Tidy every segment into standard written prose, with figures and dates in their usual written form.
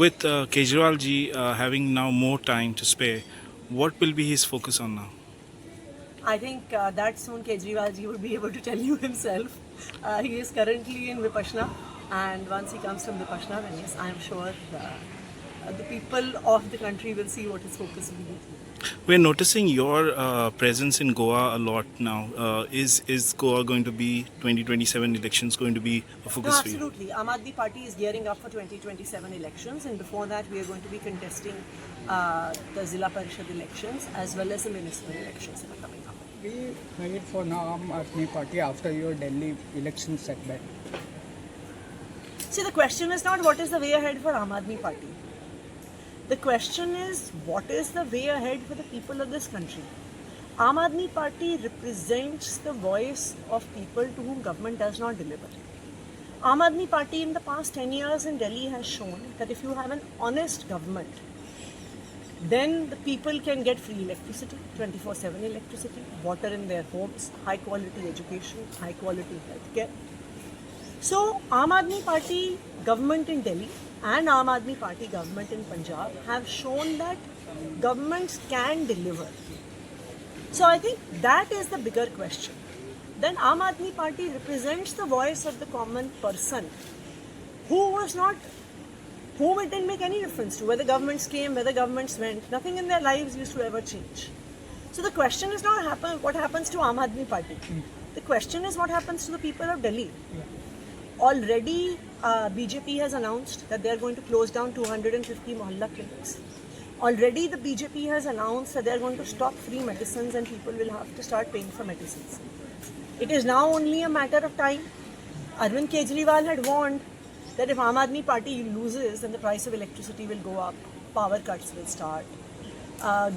With Kejriwal ji having now more time to spare, what will be his focus on now? I think that soon Kejriwal ji would be able to tell you himself. He is currently in Vipassana, and once he comes from Vipassana, then yes, I am sure the people of the country will see what his focus will be. We're noticing your presence in Goa a lot now. Is Goa going to be 2027 elections going to be a No, focus for you? absolutely. Aam Aadmi Party is gearing up for 2027 elections, and before that, we are going to be contesting the Zilla Parishad elections as well as the municipal elections that are coming up. We headed for now Aam Aadmi Party after your Delhi election setback. See, the question is not what is the way ahead for Aam Aadmi Party. The question is what is the way ahead for the people of this country. Aam Aadmi Party represents the voice of people to whom government does not deliver. Aam Aadmi Party in the past 10 years in Delhi has shown that if you have an honest government, then the people can get free electricity, 24/7 electricity, water in their homes, high quality education, high quality healthcare. So Aam Aadmi Party government in Delhi and Aam Aadmi Party government in Punjab have shown that governments can deliver. So I think that is the bigger question. Then Aam Aadmi Party represents the voice of the common person whom it didn't make any difference to whether governments came, whether governments went. Nothing in their lives used to ever change. So the question is not what happens to Aam Aadmi Party. The question is what happens to the people of Delhi. Already BJP has announced that they are going to close down 250 mohalla clinics. Already the BJP has announced that they are going to stop free medicines and people will have to start paying for medicines. It is now only a matter of time. Arvind Kejriwal had warned that if Aam Aadmi Party loses, then the price of electricity will go up, power cuts will start.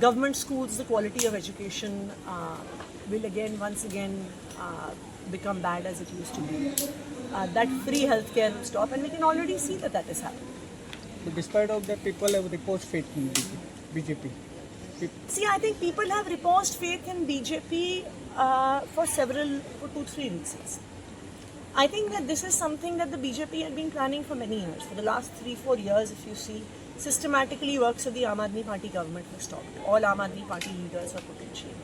Government schools, the quality of education will once again become bad as it used to be. That free healthcare will stop, and we can already see that is happening. But despite of that, people have reposed faith in BJP. See, I think people have reposed faith in BJP for 2-3 reasons. I think that this is something that the BJP had been planning for many years. For the last 3-4 years, if you see, systematically works of the Aam Aadmi Party government was stopped. All Aam Aadmi Party leaders were put in jail.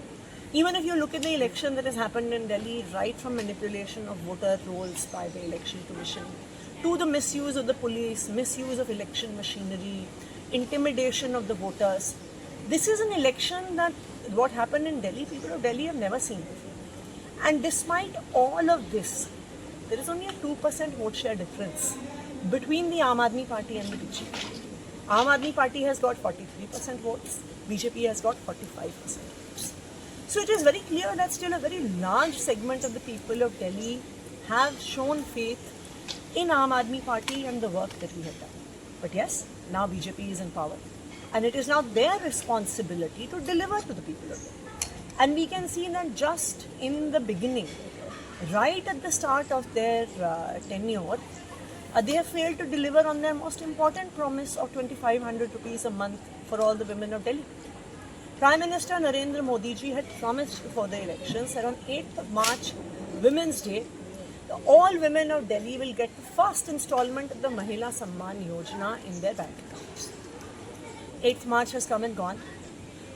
Even if you look at the election that has happened in Delhi, right from manipulation of voter rolls by the election commission, to the misuse of the police, misuse of election machinery, intimidation of the voters. This is an election that what happened in Delhi, people of Delhi have never seen before. And despite all of this, there is only a 2% vote share difference between the Aam Aadmi Party and the BJP. Aam Aadmi Party has got 43% votes, BJP has got 45% votes. So it is very clear that still a very large segment of the people of Delhi have shown faith in Aam Aadmi Party and the work that we have done. But yes, now BJP is in power, and it is now their responsibility to deliver to the people of Delhi. And we can see that just in the beginning, right at the start of their tenure, they have failed to deliver on their most important promise of 2,500 rupees a month for all the women of Delhi. Prime Minister Narendra Modi ji had promised before the elections that on 8th of March, Women's Day, all women of Delhi will get the first installment of the Mahila Samman Yojana in their bank accounts. 8th March has come and gone.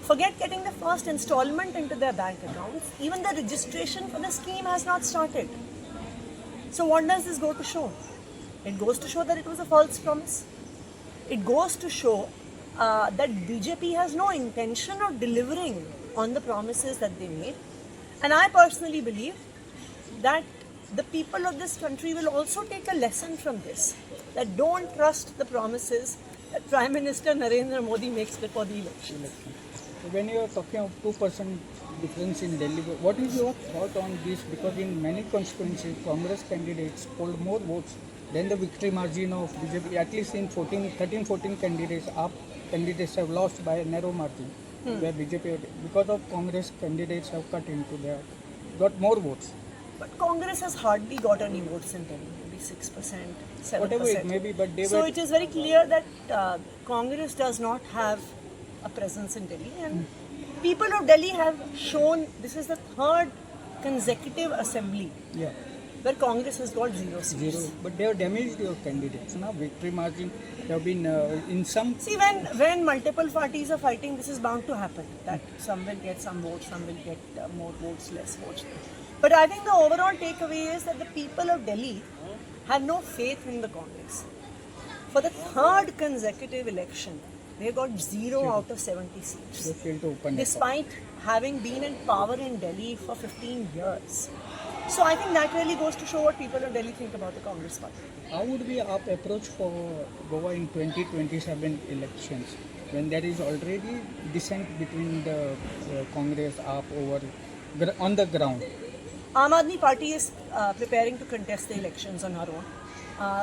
Forget getting the first installment into their bank accounts, even the registration for the scheme has not started. So what does this go to show? It goes to show that it was a false promise. It goes to show that BJP has no intention of delivering on the promises that they made. And I personally believe that the people of this country will also take a lesson from this, that don't trust the promises that Prime Minister Narendra Modi makes before the election. When you are talking of 2% difference in Delhi, what is your thought on this? Because in many constituencies, Congress candidates polled more votes than the victory margin of BJP. At least in 13-14 candidates have lost by a narrow margin, where BJP, because of Congress candidates have got more votes. But Congress has hardly got any votes in Delhi, maybe 6%, 7%. Whatever it may be, but so it is very clear that Congress does not have a presence in Delhi, and people of Delhi have shown this is the third consecutive assembly where Congress has got 0 seats. Zero. But they have damaged your candidates. Now victory margin have been in some. See, when multiple parties are fighting, this is bound to happen. That some will get some votes, some will get more votes, less votes. But I think the overall takeaway is that the people of Delhi have no faith in the Congress. For the third consecutive election, they got 0 out of 70 seats, They failed to open. despite having been in power in Delhi for 15 years. So I think that really goes to show what people of Delhi think about the Congress party. How would be our approach for Goa in 2027 elections when there is already dissent between the Congress AAP over on the ground? Aam Aadmi Party is preparing to contest the elections on her own.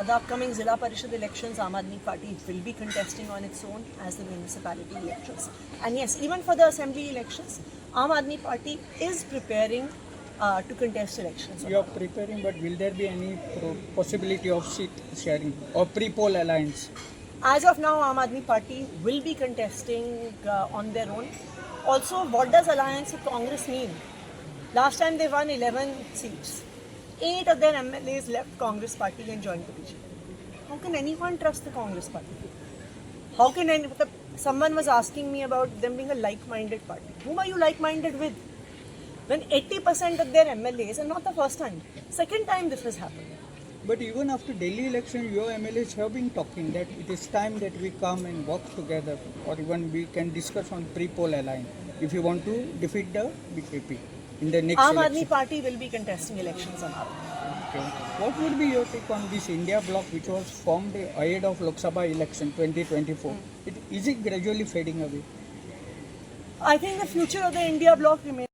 The upcoming Zilla Parishad elections, Aam Aadmi Party will be contesting on its own as the municipality elections. And yes, even for the assembly elections, Aam Aadmi Party is preparing to contest elections. You are preparing, but will there be any possibility of seat sharing or pre-poll alliance? As of now, Aam Aadmi Party will be contesting on their own. Also, what does alliance with Congress mean? Last time they won 11 seats. 8 of their MLAs left Congress Party and joined the BJP. How can anyone trust the Congress Party? How can someone was asking me about them being a like-minded party. Whom are you like-minded with? When 80% of their MLAs, and not the first time, second time this has happened. But even after Delhi election, your MLAs have been talking that it is time that we come and work together, or even we can discuss on pre-poll alliance if you want to defeat the BJP in the next Aam election. Aadmi Party will be contesting elections on our own. Okay. What would be your take on this India bloc which was formed ahead of Lok Sabha election 2024? Is it gradually fading away? I think the future of the India bloc remains.